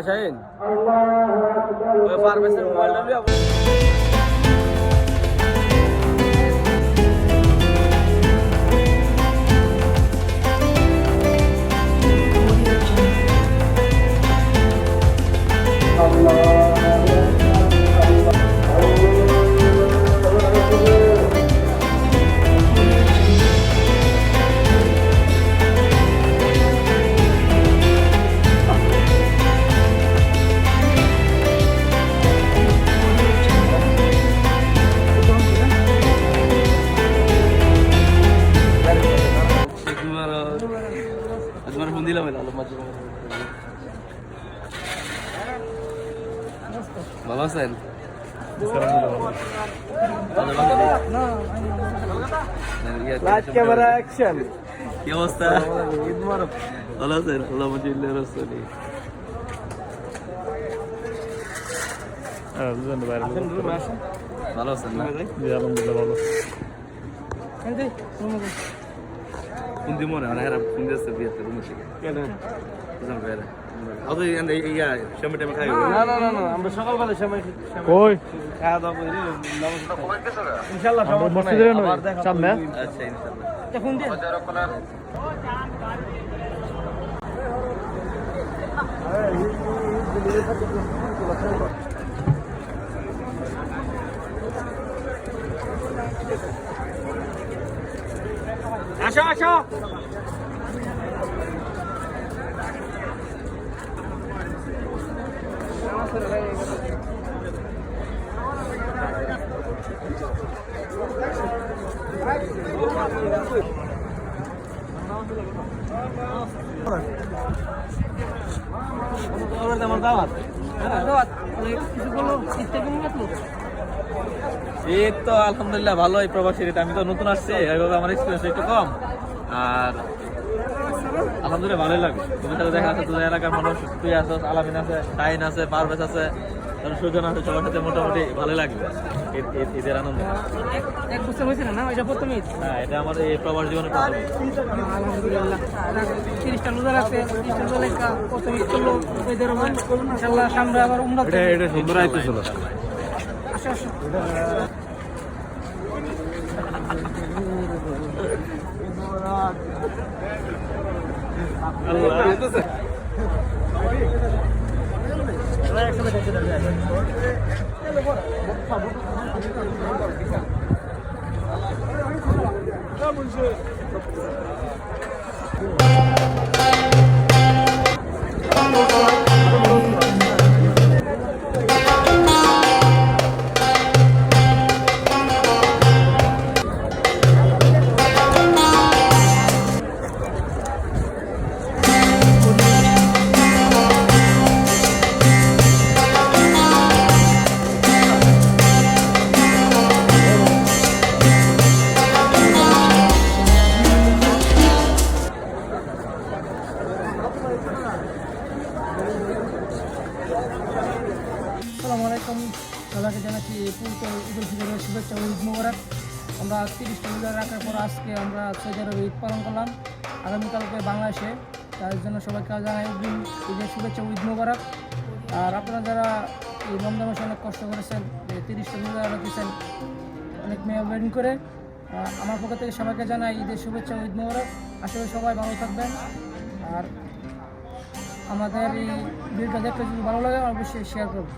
Shahin. Farmasi mobile dulu apa? ভালো আছেন? Light camera action. কি অবস্থা? ঈদ মোবারক। ভালো আছেন? আলহামদুলিল্লাহ রাসূলি। ভালো আছেন না? আলহামদুলিল্লাহ ভালো। কোন দিন মনে হয় না কোন দেশে বিয়েতে রুমে থেকে কেন বুঝলাম বেরে আদৌ ইয়া সময় টাইমে খাই না না না না আমরা সকালবেলা সময় কই খাওয়া দাওয়া করে ইনশাআল্লাহ সব মসজিদে আবার দেখা সামনে আচ্ছা ইনশাআল্লাহ এখন দিয়ে আসো আসো ঈদ তো আলহামদুলিল্লাহ ভালোই প্রবাসীর এটা আমি তো নতুন আসছি আমার এক্সপিরিয়েন্স একটু কম আর আলহামদুলিল্লাহ ভালোই লাগে তুমি সাথে দেখা যাচ্ছে তোদের এলাকার মানুষ তুই আছো আলামিন আছে টাইন আছে পারভেজ আছে সুজন আছে সবার সাথে মোটামুটি ভালো লাগবে ঈদের আনন্দ এক বছর হয়েছে না এটা প্রথম ঈদ হ্যাঁ এটা আমার এই প্রবাস জীবনের প্রথম ঈদ আলহামদুলিল্লাহ 30টা রোজা আছে 30টা রোজা লেখা প্রথম ঈদ চললো ঈদের রহমান ইনশাআল্লাহ সামনে আবার উমরা এটা সুন্দর আইতেছিল আসো আসো সবাইকে জানাচ্ছি পবিত্র ঈদুল ফিতরের শুভেচ্ছা ও ঈদ মোবারক। আমরা 30টা রোজা রাখার পর আজকে আমরা সৌদি আরবে ঈদ পালন করলাম, আগামীকালকে বাংলাদেশে। তার জন্য সবাইকে জানাই ঈদের শুভেচ্ছা ও ঈদ মোবারক। আর আপনারা যারা এই রমজান মাসে অনেক কষ্ট করেছেন, 30টা রোজা রেখেছেন, অনেক মেহরবানি করে আমার পক্ষ থেকে সবাইকে জানাই ঈদের শুভেচ্ছা ও ঈদ মোবারক। আসলে সবাই ভালো থাকবেন। আর আমাদের এই ভিডিওটা দেখতে যদি ভালো লাগে অবশ্যই শেয়ার করবেন।